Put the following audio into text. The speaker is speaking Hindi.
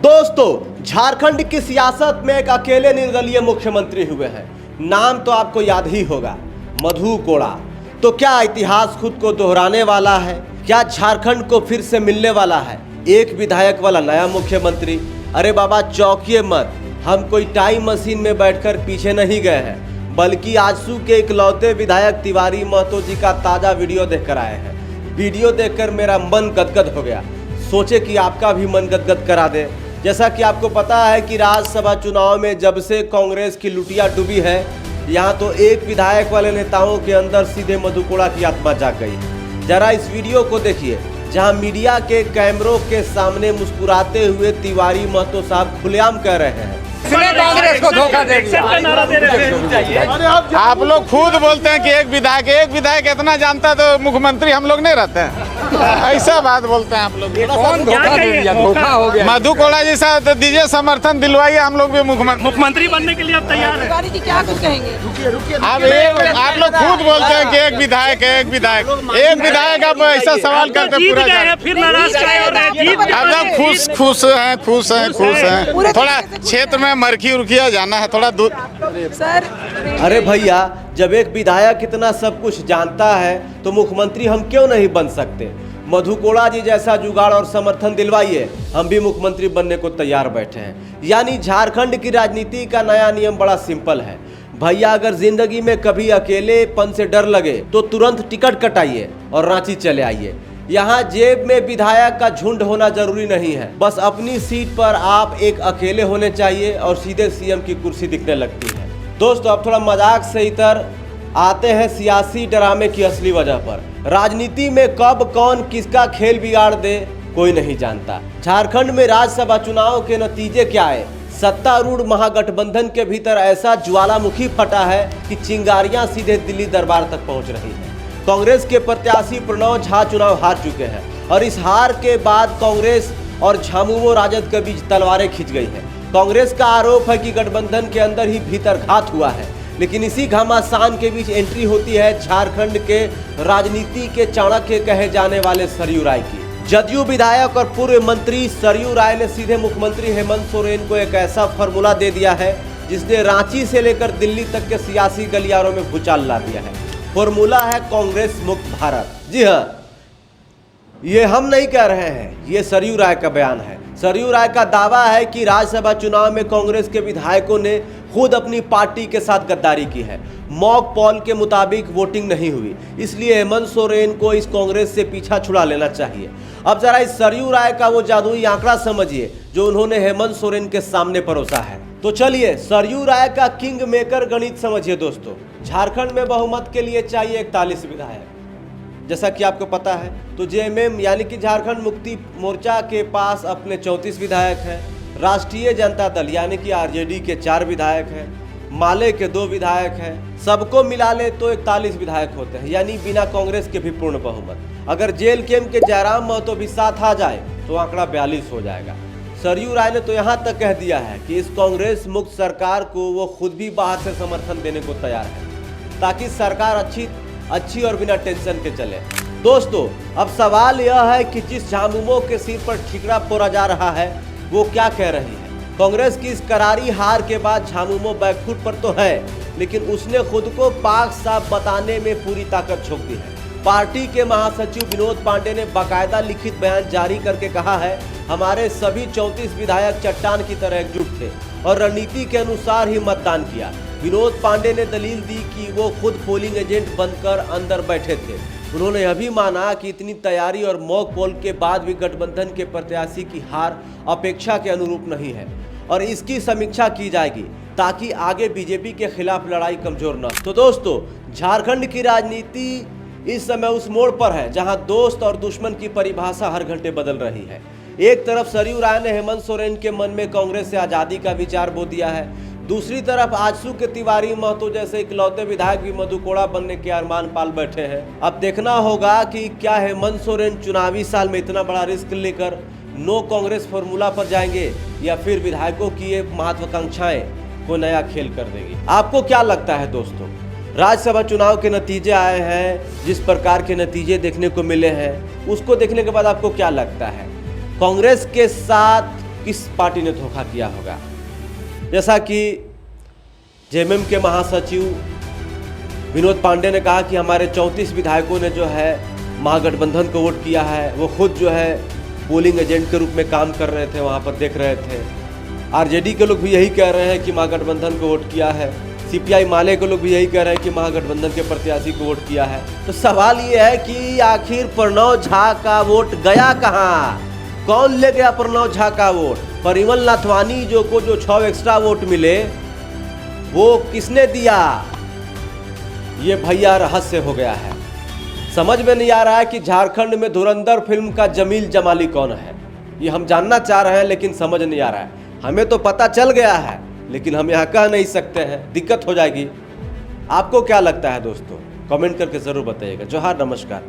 दोस्तों, झारखंड की सियासत में एक अकेले निर्दलीय मुख्यमंत्री हुए हैं। नाम तो आपको याद ही होगा, मधु कोड़ा। तो क्या इतिहास खुद को दोहराने वाला है? क्या झारखंड को फिर से मिलने वाला है एक विधायक वाला नया मुख्यमंत्री? अरे बाबा, चौंकिए मत, हम कोई टाइम मशीन में बैठकर पीछे नहीं गए हैं, बल्कि आजसू के इकलौते विधायक तिवारी महतो जी का ताज़ा वीडियो देखकर आए हैं। वीडियो देखकर मेरा मन गदगद हो गया। सोचे कि आपका भी मन गदगद करा दे। जैसा कि आपको पता है कि राज्यसभा चुनाव में जब से कांग्रेस की लुटिया डूबी है, यहाँ तो एक विधायक वाले नेताओं के अंदर सीधे मधु कोड़ा की आत्मा जाग गई है। जरा इस वीडियो को देखिए, जहाँ मीडिया के कैमरों के सामने मुस्कुराते हुए तिवारी महतो साहब खुलेआम कह रहे हैं कांग्रेस को धोखा दे दिया। आप लोग खुद बोलते हैं कि एक विधायक इतना जानता तो मुख्यमंत्री हम लोग नहीं रहते हैं। ऐसा बात बोलते हैं आप लोग। कौन धोखा दे दिया? धोखा हो गया। मधु कोड़ा जी साहब दीजिए समर्थन, दिलवाइए, हम लोग भी मुख्यमंत्री बनने के लिए आप तैयार हैं? तिवारी जी क्या कुछ कहेंगे? रुकिए। आप लोग खुद बोलते हैं कि एक विधायक आप ऐसा सवाल करते पूरा फिर नाराज खुश हैं। थोड़ा क्षेत्र में मरखी उर्खिया जाना है, थोड़ा दूर सर। अरे भैया, जब एक विधायक इतना सब कुछ जानता है तो मुख्यमंत्री हम क्यों नहीं बन सकते? मधु कोड़ा जी जैसा जुगाड़ और समर्थन दिलवाइए, हम भी मुख्यमंत्री बनने को तैयार बैठे हैं। यानी झारखंड की राजनीति का नया नियम बड़ा सिंपल है भैया। अगर जिंदगी में कभी अकेलेपन से डर लगे तो तुरंत टिकट कटाइए और रांची चले आइए। यहाँ जेब में विधायक का झुंड होना जरूरी नहीं है, बस अपनी सीट पर आप एक अकेले होने चाहिए और सीधे सीएम की कुर्सी दिखने लगती है। दोस्तों, अब थोड़ा मजाक से इतर आते हैं सियासी ड्रामे की असली वजह पर। राजनीति में कब कौन किसका खेल बिगाड़ दे कोई नहीं जानता। झारखंड में राज्यसभा चुनाव के नतीजे क्या है? सत्तारूढ़ महागठबंधन के भीतर ऐसा ज्वालामुखी फटा है कि चिंगारियां सीधे दिल्ली दरबार तक पहुंच रही है। कांग्रेस के प्रत्याशी प्रणव झा चुनाव हार चुके हैं और इस हार के बाद कांग्रेस और झामुमो राजद के बीच तलवारें खिंच गई हैं। कांग्रेस का आरोप है कि गठबंधन के अंदर ही भीतर घात हुआ है, लेकिन इसी घमासान के बीच एंट्री होती है झारखंड के राजनीति के चाणक्य कहे जाने वाले सरयू राय की। जदयू विधायक और पूर्व मंत्री सरयू राय ने सीधे मुख्यमंत्री हेमंत सोरेन को एक ऐसा फॉर्मूला दे दिया है जिसने रांची से लेकर दिल्ली तक के सियासी गलियारों में भूचाल ला दिया है। फॉर्मूला है कांग्रेस मुक्त भारत। जी हाँ, ये हम नहीं कह रहे हैं, ये सरयू राय का बयान है। सरयू राय का दावा है कि राज्यसभा चुनाव में कांग्रेस के विधायकों ने खुद अपनी पार्टी के साथ गद्दारी की है। मॉक पोल के मुताबिक वोटिंग नहीं हुई, इसलिए हेमंत सोरेन को इस कांग्रेस से पीछा छुड़ा लेना चाहिए। अब जरा इस सरयू राय का वो जादुई आंकड़ा समझिए जो उन्होंने हेमंत सोरेन के सामने परोसा है। तो चलिए सरयू राय का किंग मेकर गणित समझिए दोस्तों। झारखंड में बहुमत के लिए चाहिए 41 विधायक, जैसा कि आपको पता है। तो जेएमएम यानी कि झारखंड मुक्ति मोर्चा के पास अपने 34 विधायक हैं। राष्ट्रीय जनता दल यानी कि आरजेडी के 4 विधायक हैं। माले के 2 विधायक हैं। सबको मिला ले तो 41 विधायक होते हैं, यानी बिना कांग्रेस के भी पूर्ण बहुमत। अगर जेल केम के जयराम महतो भी साथ आ जाए तो आंकड़ा 42 हो जाएगा। सरयू राय ने तो यहाँ तक कह दिया है कि इस कांग्रेस मुक्त सरकार को वो खुद भी बाहर से समर्थन देने को तैयार है, ताकि सरकार अच्छी और बिना टेंशन के चले। दोस्तों, अब सवाल यह है कि जिस झामुमो के सिर पर ठिकरा फोड़ा जा रहा है वो क्या कह रही है? कांग्रेस की इस करारी हार के बाद झामुमो बैकफुट पर तो है, लेकिन उसने खुद को पाक साफ बताने में पूरी ताकत झोंक दी है। पार्टी के महासचिव विनोद पांडे ने बाकायदा लिखित बयान जारी करके कहा है, हमारे सभी 34 विधायक चट्टान की तरह एकजुट थे और रणनीति के अनुसार ही मतदान किया। विनोद पांडे ने दलील दी कि वो खुद पोलिंग एजेंट बनकर अंदर बैठे थे। उन्होंने यह भी माना कि इतनी तैयारी और मॉक पोल के बाद भी गठबंधन के प्रत्याशी की हार अपेक्षा के अनुरूप नहीं है और इसकी समीक्षा की जाएगी ताकि आगे बीजेपी के खिलाफ लड़ाई कमजोर न। तो दोस्तों, झारखंड की राजनीति इस समय उस मोड़ पर है जहां दोस्त और दुश्मन की परिभाषा हर घंटे बदल रही है। एक तरफ सरयू राय ने हेमंत सोरेन के मन में कांग्रेस से आज़ादी का विचार बो दिया है, दूसरी तरफ आजसू के तिवारी महतो जैसे इकलौते विधायक भी मधु कोड़ा बनने के अरमान पाल बैठे हैं। अब देखना होगा कि क्या हेमंत सोरेन चुनावी साल में इतना बड़ा रिस्क लेकर नो कांग्रेस फॉर्मूला पर जाएंगे या फिर विधायकों की ये महत्वाकांक्षाएं को नया खेल कर देगी। आपको क्या लगता है दोस्तों? राज्यसभा चुनाव के नतीजे आए हैं, जिस प्रकार के नतीजे देखने को मिले हैं उसको देखने के बाद आपको क्या लगता है? कांग्रेस के साथ किस पार्टी ने धोखा किया होगा। जैसा कि जेएमएम के महासचिव विनोद पांडे ने कहा कि हमारे 34 विधायकों ने जो है महागठबंधन को वोट किया है। वो खुद जो है पोलिंग एजेंट के रूप में काम कर रहे थे, वहाँ पर देख रहे थे। आरजेडी के लोग भी यही कह रहे हैं कि महागठबंधन को वोट किया है। सीपीआई माले के लोग भी यही कह रहे हैं कि महागठबंधन के प्रत्याशी को वोट किया है। तो सवाल ये है कि आखिर प्रणव झा का वोट गया कहाँ? कौन ले गया प्रणव झा का वोट? परिमल नाथवानी जो 6 एक्स्ट्रा वोट मिले वो किसने दिया? ये भैया रहस्य हो गया है। समझ में नहीं आ रहा है कि झारखंड में धुरंधर फिल्म का जमील जमाली कौन है। ये हम जानना चाह रहे हैं लेकिन समझ नहीं आ रहा है। हमें तो पता चल गया है लेकिन हम यहाँ कह नहीं सकते हैं, दिक्कत हो जाएगी। आपको क्या लगता है दोस्तों? कमेंट करके ज़रूर बताइएगा। जोहार, नमस्कार।